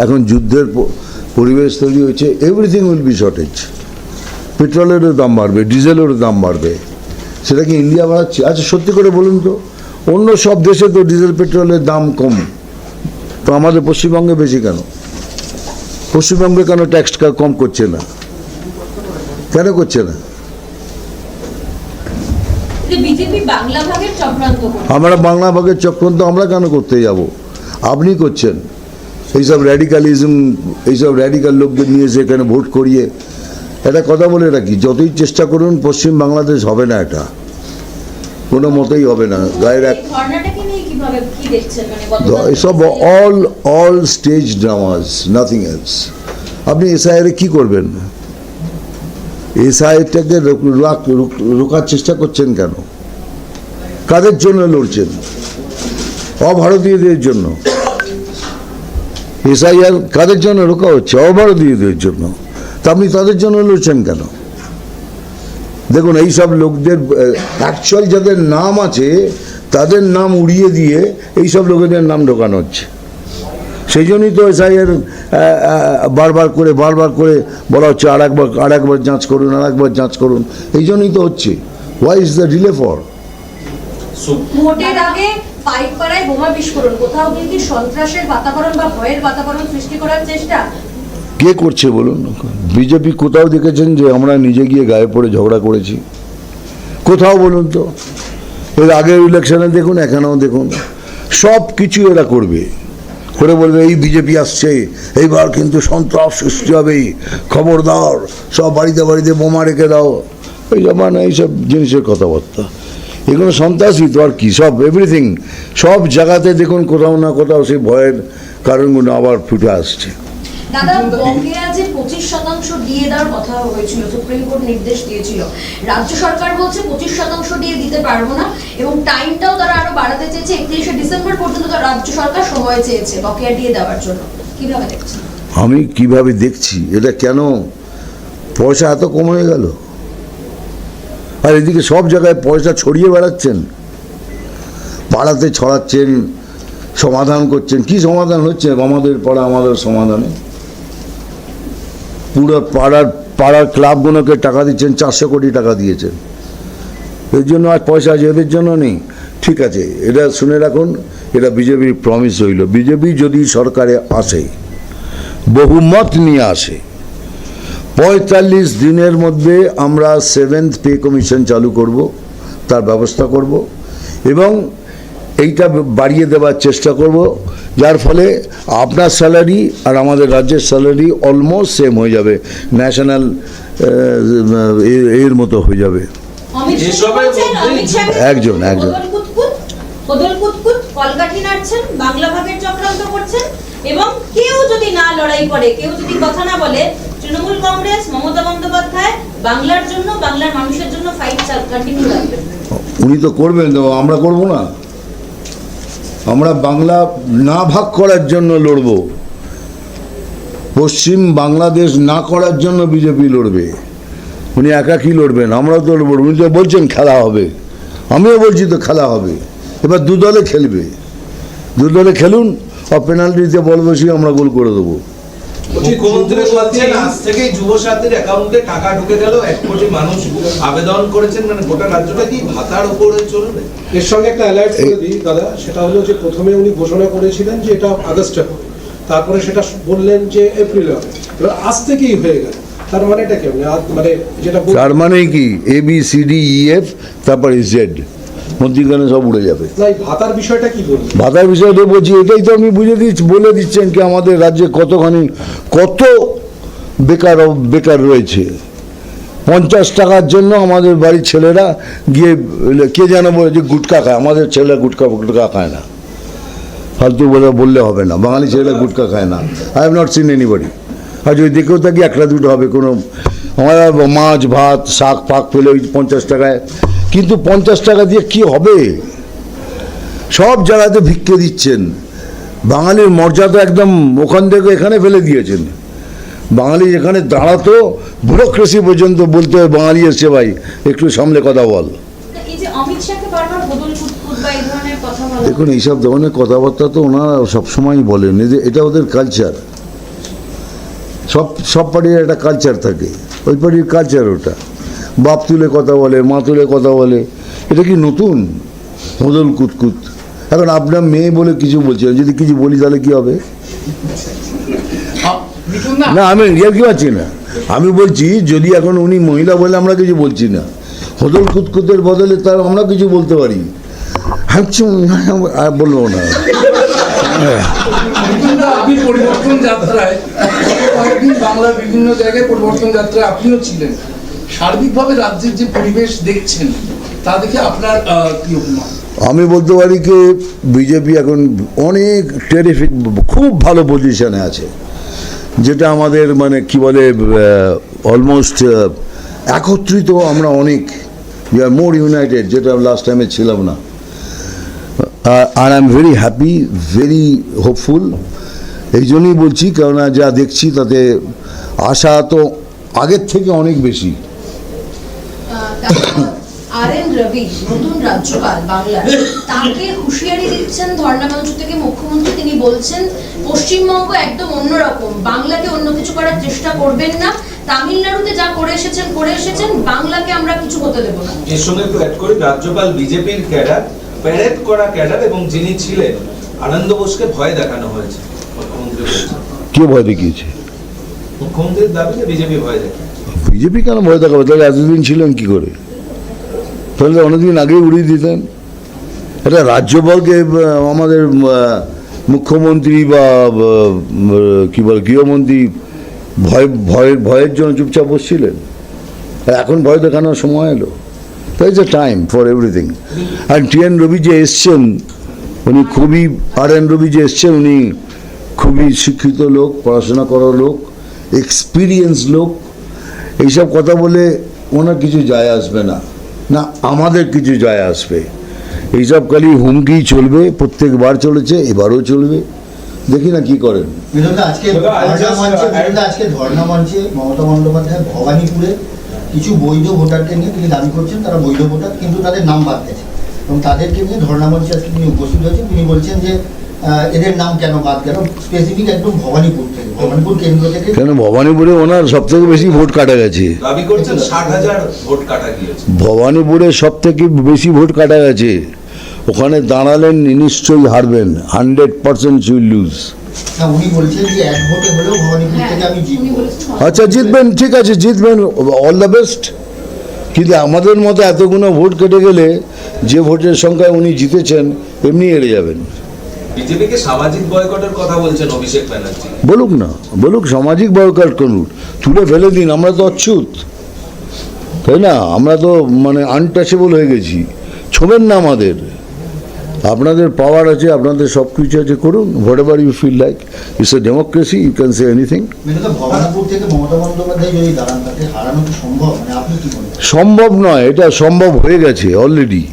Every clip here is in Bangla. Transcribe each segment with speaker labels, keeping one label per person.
Speaker 1: এখন যুদ্ধের পরিবেশ তৈরি হয়েছে, এভরিথিং উইল বি শর্টেজ। পেট্রোলেরও দাম বাড়বে, ডিজেলেরও দাম বাড়বে। সেটা কি ইন্ডিয়া বাড়াচ্ছে? আচ্ছা সত্যি করে বলুন তো, অন্য সব দেশে তো ডিজেল পেট্রোলের দাম কম, তো আমাদের পশ্চিমবঙ্গে বেশি কেন? পশ্চিমবঙ্গে কেন ট্যাক্স কম করছে না? কেন করছে না? আমরা বাংলা ভাগের চক্রান্ত আমরা কেন করতে যাব? আপনি করছেন। এইসব র্যাডিক্যালিজম, এইসব র্যাডিক্যাল লোকদের নিয়ে সেখানে ভোট করিয়ে এটা কথা বলে রাখি, যতই চেষ্টা করুন পশ্চিম বাংলাদেশ হবে না, এটা কোনো মতেই হবে না। গায়ের এক এসব all stage dramas, nothing else. আপনি এসআইআর কি করবেন? এসআইআরটাকে রোকার চেষ্টা করছেন কেন? কাদের জন্য লড়ছেন? অভারতীয়দের জন্য। এসআইআর কাদের জন্য রোকা হচ্ছে? অভারতীয়দের জন্য। তা আপনি তাদের জন্য লড়ছেন কেন? দেখুন এইসব লোকদের অ্যাকচুয়াল যাদের নাম আছে তাদের নাম উড়িয়ে দিয়ে এইসব লোকেদের নাম ঢোকানো হচ্ছে। সেই জন্যই তো এসআইআর বারবার করে বলা হচ্ছে আর একবার যাঁচ করুন। এই জন্যই তো হচ্ছে। Why is the delay for?
Speaker 2: ভোটের আগে পাইকপাড়ায় বোমা বিস্ফোরণ, কোথাও কি সন্ত্রাসের বাতাবরণ বা ভয়ের বাতাবরণ সৃষ্টি করার চেষ্টা
Speaker 1: কে করছে বলুন? বিজেপি কোথাও দেখেছেন যে আমরা নিজে গিয়ে গায়ে পড়ে ঝগড়া করেছি? কোথাও বলুন তো। এর আগের ইলেকশনে দেখুন, এখানেও দেখুন, সব কিছু এরা করবে, করে বলবে এই বিজেপি আসছে, এইবার কিন্তু সন্ত্রাস সৃষ্টি হবে, খবরদার সব বাড়িতে বাড়িতে বোমা রেখে দাও। এই মানে এইসব জিনিসের কথাবার্তা, এগুলো সন্ত্রাসী তো আর কি। সব এভরিথিং, সব জায়গাতে দেখুন কোথাও না কোথাও সেই ভয়ের কারণগুলো আবার ফুটে আসছে।
Speaker 2: দাদা, বকেয়া যে 25% দিয়ে দেওয়ার কথা হয়েছিল, সুপ্রিম কোর্ট নির্দেশ দিয়েছিল, রাজ্য সরকার বলছে 25% দিয়ে দিতে পারবো না, এবং টাইমটাও তারা আরো বাড়াতে চেয়েছে, 31শে ডিসেম্বর পর্যন্ত রাজ্য সরকার সময় চেয়েছে বকেয়া দিয়ে দেওয়ার জন্য। কিভাবে দেখছেন?
Speaker 1: আমি কিভাবে দেখছি এটা, কেন পয়সা এত কম হয়ে গেল? আর এদিকে সব জায়গায় পয়সা ছড়িয়ে বেড়াচ্ছেন, পাড়াতে ছড়াচ্ছেন, সমাধান করছেন। কি সমাধান হচ্ছে আমাদের পাড়া আমাদের সমাধানে? পুরো পাড়ার ক্লাবগুলোকে টাকা দিচ্ছেন, 400 কোটি টাকা দিয়েছেন। এর জন্য আর পয়সা আছে, এদের জন্য নেই। ঠিক আছে, এটা শুনে রাখুন, এটা বিজেপির প্রমিস হইল। বিজেপি যদি সরকারে আসে, বহুমত নিয়ে আসে, 45 দিনের মধ্যে আমরা 7th পে কমিশন চালু করব, তার ব্যবস্থা করব, এবং এইটা বাড়িয়ে দেওয়ার চেষ্টা করব, যার ফলে আপনার স্যালারি আর আমাদের রাজ্যের স্যালারি অলমোস্ট সেম হয়ে যাবে, ন্যাশনাল এর মতো হয়ে যাবে। একজন
Speaker 2: কলকাঠি নাড়ছেন, বাংলা ভাগের চক্রান্ত করছেন, এবং কেউ যদি না লড়াই করে, কেউ যদি কথা না বলে, তৃণমূল কংগ্রেস, মমতা বন্দ্যোপাধ্যায় বাংলার জন্য, বাংলার মানুষের জন্য ফাইট কন্টিনিউ রাখবেন।
Speaker 1: উনি তো করবেন, আমরা করব না? আমরা বাংলা না ভাগ করার জন্য লড়ব, পশ্চিম বাংলাদেশ না করার জন্য বিজেপি লড়বে। উনি একাকী লড়বেন, আমরাও তো লড়ব। উনি তো বলছেন খেলা হবে, আমিও বলছি তো খেলা হবে। এবার দুদলে খেলবে, দুদলে খেলুন, আর পেনাল্টিতে বল বসিয়ে আমরা গোল করে দেবো।
Speaker 3: মুখ্যমন্ত্রী বলছেন আজ থেকেই যুবসাথীর অ্যাকাউন্টে টাকা ঢুকে গেল, 1 কোটি মানুষ আবেদন করেছেন, মানে গোটা রাজ্যটা কি ভাতার উপরে চলবে?
Speaker 4: এর সঙ্গে একটা অ্যালার্ট করে দিই দাদা, সেটা হলো যে প্রথমে উনি ঘোষণা করেছিলেন যে এটা আগস্টে হবে, তারপরে সেটা বললেন যে এপ্রিলে হবে, এবার আজ থেকেই হয়ে গেল। তার মানে এটা কেমন? মানে যেটা
Speaker 1: তার মানে কি ABCDEF তারপরে Z মধ্যিখানে সব উড়ে যাবে।
Speaker 4: ভাতার বিষয়টা কি বলবেন?
Speaker 1: ভাতার বিষয়টা বলছি, এটাই তো আমি বলে দিচ্ছেন কি আমাদের রাজ্যে কত বেকার রয়েছে। 50 টাকার জন্য আমাদের বাড়ির ছেলেরা গিয়ে, কে যেন বলে যে গুটকা খায়, আমাদের ছেলেরা গুটকা খায় না। ফালতু বললে হবে না, বাঙালি ছেলেরা গুটকা খায় না। I have not seen anybody. আর যদি দেখেও থাকি একটা দুটো হবে, কোনো আমরা মাছ ভাত শাক ফাক পেলে ওই 50 টাকায়। কিন্তু 50 টাকা দিয়ে কি হবে? সব জায়গাতে ভিক্ষে দিচ্ছেন। বাঙালির মর্যাদা একদম ওখান থেকে এখানে ফেলে দিয়েছেন। বাঙালি যেখানে দাঁড়াতো, ব্যুরোক্রেসি পর্যন্ত বলতে হয় বাঙালি এসছে ভাই একটু সামলে কথা বল। দেখুন এইসব ধরনের কথাবার্তা তো ওনারা সবসময়ই বলেন, এটা ওদের কালচার। সব পার্টির একটা কালচার থাকে, ওই পার্টির কালচার ওটা। বাপ তুলে কথা বলে, মা তুলে কথা বলে, এটা কি নতুন? হদল কুতকুত। এখন আপনার মেয়ে বলে কিছু বলছে, যদি কিছু বলি তাহলে কি হবে? না, আমি রিয়াল কি পাচ্ছি না, আমি বলছি যদি এখন উনি মহিলা বলে আমরা কিছু বলছি না, হদল কুতকুতের বদলে তার আমরা কিছু বলতে পারি। আর বলবো না।
Speaker 5: আপনি পরিবর্তন যাত্রায় কয়েকদিন বাংলার বিভিন্ন জায়গায় পরিবর্তন যাত্রায় আপনিও ছিলেন, সার্বিকভাবে রাজ্যের যে পরিবেশ দেখছেন তা দেখে আপনার কি অভিমত?
Speaker 1: আমি বলতে পারি কি বিজেপি এখন অনেক টেরিফিক, খুব ভালো পজিশনে আছে, যেটা আমাদের মানে কি বলে অলমোস্ট একত্রিত আমরা অনেক, উই আর মোর ইউনাইটেড, যেটা লাস্ট টাইমে ছিলাম না। আর I am very happy, very hopeful. এই জন্যই বলছি, কেননা যা দেখছি তাতে আশা তো আগের থেকে অনেক বেশি।
Speaker 2: আর.এন. রবি নতুন রাজ্যপাল বাংলার, তাকে হুঁশিয়ারি দিচ্ছেন ধর্ণা মঞ্চ থেকে মুখ্যমন্ত্রী। তিনি বলছেন পশ্চিমবঙ্গ একদম অন্যরকম, বাংলাকে অন্য কিছু করার চেষ্টা করবেন না, তামিলনাড়ুতে যা করে এসেছেন, বাংলাকে আমরা কিছু হতে দেব না।
Speaker 3: এর সঙ্গে একটু অ্যাড করি, রাজ্যপাল বিজেপির ক্যাডার, প্যারেড করা ক্যাডার, এবং যিনি ছিলেন আনন্দ বোসকে ভয় দেখানো হয়েছে, মুখ্যমন্ত্রী বলছেন।
Speaker 1: কে ভয় দেখিয়েছে?
Speaker 3: মুখ্যমন্ত্রীর দাবি যে বিজেপি ভয় দেখায়।
Speaker 1: বিজেপি কেন ভয় দেখাবে? তাহলে এতদিন ছিলেন কি করে? তাহলে অনেকদিন আগেই উড়িয়ে দিতেন। এটা রাজ্যপালকে আমাদের মুখ্যমন্ত্রী বা কি বলে গৃহমন্ত্রী ভয়ের জন্য চুপচাপ বসছিলেন। এখন ভয় দেখানোর সময় এলো। There is a time for everything. আর টি.এন. রবি যে এসছেন, উনি খুবই, আর.এন. রবি যে এসছেন, উনি খুবই শিক্ষিত লোক, পড়াশোনা করা লোক, এক্সপিরিয়েন্স লোক। এইসব কথা বলে ওনার কিছু যায় আসবে না, না আমাদের কিছু যায় আসবে। এইসব খালি হুমকি চলবে, প্রত্যেকবার চলেছে, এবারও চলবে, দেখি না কি করেন।
Speaker 6: আজকে ধর্ণা মঞ্চে মমতা বন্দ্যোপাধ্যায় ভবানীপুরে কিছু বৈধ ভোটারকে নিয়ে তিনি দাবি করছেন তারা বৈধ ভোটার, কিন্তু তাদের নাম বাদ গেছে, এবং তাদেরকে নিয়ে ধর্ণা মঞ্চে আজকে তিনি উপস্থিত হয়েছেন। তিনি বলছেন যে এদের নাম কেন বাদ গেল, স্পেসিফিক একদম ভবানীপুর থেকে, ভবানীপুর কেন্দ্র থেকে।
Speaker 1: কেন ভবানীপুরে ওনার সব থেকে বেশি ভোট কাটা গেছে,
Speaker 3: দাবি করছেন 60,000 ভোট কাটা গিয়েছে।
Speaker 1: ভবানীপুরে সব থেকে বেশি ভোট কাটা গেছে। ওখানে দাঁড়ালেন, নিশ্চয়ই হারবেন, 100% উইল লুজ।
Speaker 6: না, উনি বলছেন যে এক ভোটে হলেও ভবানীপুর থেকে আমি জিতবো।
Speaker 1: আচ্ছা জিতবেন, ঠিক আছে জিতবেন, অল দ্য বেস্ট। কিন্তু আমাদের মতো এতগুলো ভোট কেটে গেলে যে ভোটের সংখ্যায় উনি জিতেছেন এমনি হেরে যাবেন।
Speaker 3: বিজেপিকে সামাজিক বয়কটের কথা বলছেন অভিষেক ব্যানার্জি।
Speaker 1: বলুক না, বলুক, সামাজিক বয়কট করুন, তুলে ফেলে দিন, আমরা তো অচ্ছুত, তাই না? আমরা তো মানে আনটাচেবল হয়ে গেছি, ছোবেন না আমাদের। আপনাদের পাওয়ার আছে, আপনাদের সব কিছু আছে, করুন, whatever you feel like, it's a democracy, you can say anything.
Speaker 6: Bhabanipur থেকে মমতা বন্দ্যোপাধ্যায় যদি দাঁড়ান, তাকে হারানো কি সম্ভব? মানে আপনি কি বলেন?
Speaker 1: সম্ভব নয়, এটা সম্ভব হয়ে গেছে অলরেডি।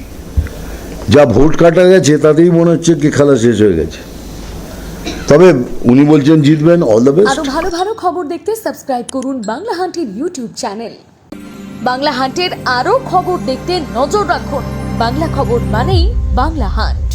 Speaker 1: যা ভোট কাটা গেছে তাতেই মনে হচ্ছে কি খেলা শেষ হয়ে গেছে। তবে উনি বলছেন জিতবেন, অল দ্য বেস্ট।
Speaker 7: আরো ভালো ভালো খবর দেখতে সাবস্ক্রাইব করুন বাংলা হান্টের ইউটিউব চ্যানেল। বাংলা হান্টের আরো খবর দেখতে নজর রাখুন। বাংলা খবর মানেই বাংলা হান্ট।